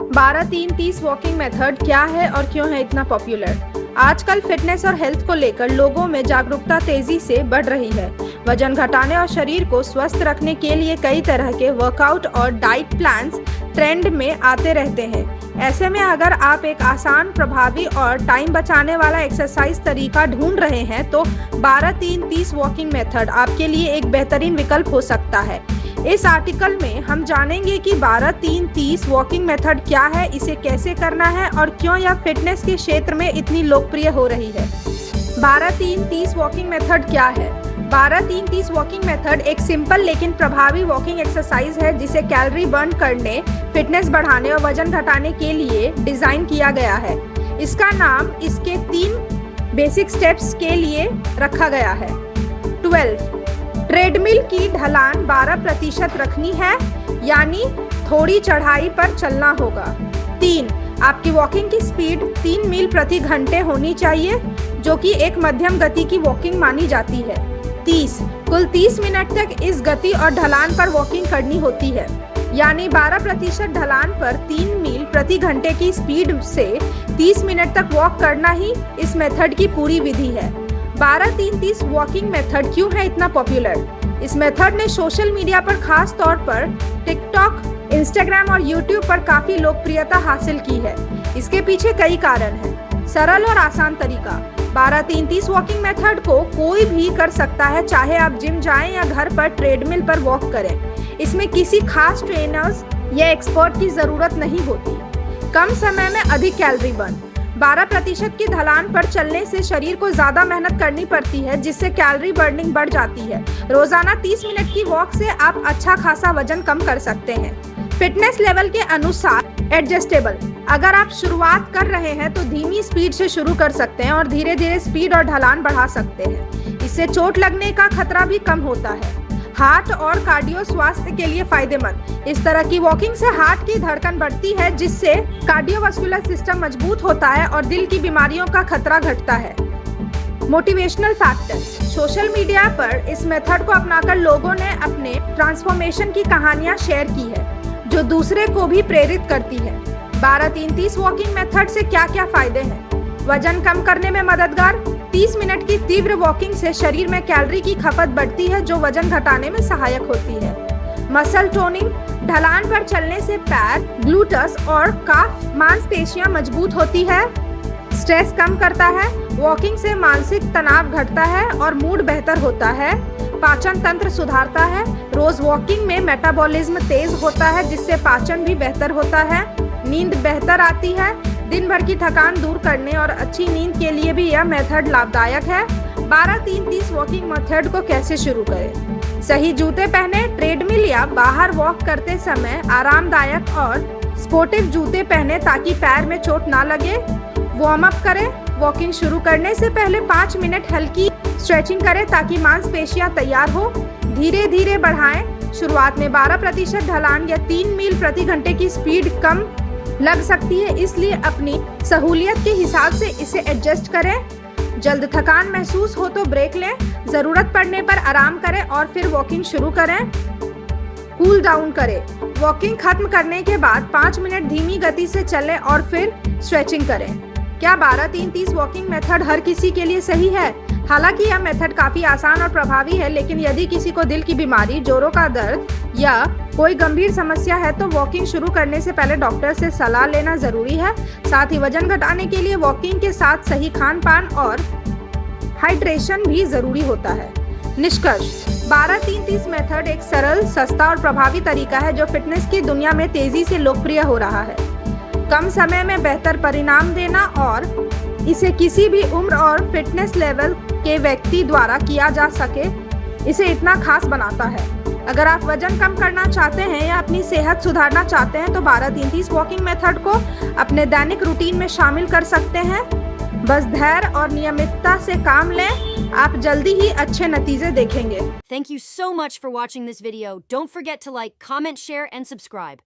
12-3-30 walking method क्या है और क्यों है इतना पॉपुलर? आजकल फिटनेस और हेल्थ को लेकर लोगों में जागरूकता तेजी से बढ़ रही है। वजन घटाने और शरीर को स्वस्थ रखने के लिए कई तरह के वर्कआउट और डाइट प्लान्स ट्रेंड में आते रहते हैं। ऐसे में अगर आप एक आसान, प्रभावी और टाइम बचाने वाला एक्सरसाइज तरीका ढूंढ रहे हैं तो 12-3-30 वॉकिंग मेथड आपके लिए एक बेहतरीन विकल्प हो सकता है। इस आर्टिकल में हम जानेंगे कि 12-3-30 वॉकिंग मेथड क्या है, इसे कैसे करना है और क्यों यह फिटनेस के क्षेत्र में इतनी लोकप्रिय हो रही है। 12-3-30 वॉकिंग मेथड क्या है? 12-3-30 वॉकिंग मेथड एक सिंपल लेकिन प्रभावी वॉकिंग एक्सरसाइज है जिसे कैलोरी बर्न करने, फिटनेस बढ़ाने और वजन घटाने के लिए डिजाइन किया गया है। इसका नाम इसके 3 बेसिक स्टेप्स के लिए रखा गया है। 12 ट्रेडमिल की ढलान 12% रखनी है, यानी थोड़ी चढ़ाई पर चलना होगा। 3 आपकी वॉकिंग की स्पीड 3 मील प्रति घंटे होनी चाहिए, जो कि एक मध्यम गति की वॉकिंग मानी जाती है। 30 कुल 30 मिनट तक इस गति और ढलान पर वॉकिंग करनी होती है, यानी 12% ढलान पर 3 मील प्रति घंटे की स्पीड से 30 मिनट तक वॉक करना ही इस मेथड की पूरी विधि है। 12-3-30 वॉकिंग मेथड क्यों है इतना पॉपुलर? इस मेथड ने सोशल मीडिया पर खास तौर पर टिकटॉक, इंस्टाग्राम और यूट्यूब पर काफी लोकप्रियता हासिल की है। इसके पीछे कई कारण हैं। सरल और आसान तरीका। 12-3-30 वॉकिंग मेथड को कोई भी कर सकता है, चाहे आप जिम जाएं या घर पर ट्रेडमिल पर वॉक करें। इसमें किसी खास ट्रेनर्स या एक्सपर्ट की जरूरत नहीं होती। कम समय में अधिक कैलोरी बर्न। 12% की ढलान पर चलने से शरीर को ज्यादा मेहनत करनी पड़ती है, जिससे कैलोरी बर्निंग बढ़ जाती है। रोजाना 30 मिनट की वॉक से आप अच्छा खासा वजन कम कर सकते हैं। फिटनेस लेवल के अनुसार एडजस्टेबल। अगर आप शुरुआत कर रहे हैं तो धीमी स्पीड से शुरू कर सकते हैं और धीरे धीरे स्पीड और ढलान बढ़ा सकते हैं। इससे चोट लगने का खतरा भी कम होता है। हार्ट और कार्डियो स्वास्थ्य के लिए फायदेमंद। इस तरह की वॉकिंग से हार्ट की धड़कन बढ़ती है, जिससे कार्डियोवास्कुलर सिस्टम मजबूत होता है और दिल की बीमारियों का खतरा घटता है। Motivational factor. सोशल मीडिया पर इस मेथड को अपनाकर लोगों ने अपने ट्रांसफॉर्मेशन की कहानियां शेयर की है, जो दूसरे को भी प्रेरित करती है। 12-3-30 वॉकिंग मेथड से क्या क्या फायदे हैं? वजन कम करने में मददगार। 30 मिनट की तीव्र वॉकिंग से शरीर में कैलोरी की खपत बढ़ती है, जो वजन घटाने में सहायक होती है। Muscle toning. ढलान पर चलने से पैर, ग्लूटस और काफ मांसपेशियां मजबूत होती है। स्ट्रेस कम करता है। वॉकिंग से मानसिक तनाव घटता है और मूड बेहतर होता है। पाचन तंत्र सुधारता है। रोज वॉकिंग में मेटाबॉलिज्म तेज होता है, जिससे पाचन भी बेहतर होता है। नींद बेहतर आती है। दिन भर की थकान दूर करने और अच्छी नींद के लिए भी यह मेथड लाभदायक है। 12-3-30 वॉकिंग मेथड को कैसे शुरू करें? सही जूते पहने। ट्रेडमिल या बाहर वॉक करते समय आरामदायक और स्पोर्टिव जूते पहने ताकि पैर में चोट ना लगे। वार्म अप करें। वॉकिंग शुरू करने से पहले 5 मिनट हल्की स्ट्रेचिंग करें ताकि मांसपेशियां तैयार हो। धीरे धीरे बढ़ाएं। शुरुआत में 12% ढलान या 3 मील प्रति घंटे की स्पीड कम लग सकती है, इसलिए अपनी सहूलियत के हिसाब से इसे एडजस्ट करें। जल्द थकान महसूस हो तो ब्रेक लें। जरूरत पड़ने पर आराम करें और फिर वॉकिंग शुरू करें। कूल डाउन करें। वॉकिंग खत्म करने के बाद 5 मिनट धीमी गति से चलें और फिर स्ट्रेचिंग करें। क्या 12-3-30 वॉकिंग मेथड हर किसी के लिए सही है? हालांकि यह मेथड काफी आसान और प्रभावी है, लेकिन यदि किसी को दिल की बीमारी, जोड़ों का दर्द या कोई गंभीर समस्या है तो वॉकिंग शुरू करने से पहले डॉक्टर से सलाह लेना जरूरी है। साथ ही वजन घटाने के लिए वॉकिंग के साथ सही खान पान और हाइड्रेशन भी जरूरी होता है। निष्कर्ष। 12-3-30 मेथड एक सरल, सस्ता और प्रभावी तरीका है जो फिटनेस की दुनिया में तेजी से लोकप्रिय हो रहा है। कम समय में बेहतर परिणाम देना और इसे किसी भी उम्र और फिटनेस लेवल के व्यक्ति द्वारा किया जा सके, इसे इतना खास बनाता है। अगर आप वजन कम करना चाहते हैं या अपनी सेहत सुधारना चाहते हैं तो 12-3-30 वॉकिंग मेथड को अपने दैनिक रूटीन में शामिल कर सकते हैं। बस धैर्य और नियमितता से काम लें, आप जल्दी ही अच्छे नतीजे देखेंगे। Thank you so much for watching this video. Don't forget to like, comment, share, and subscribe.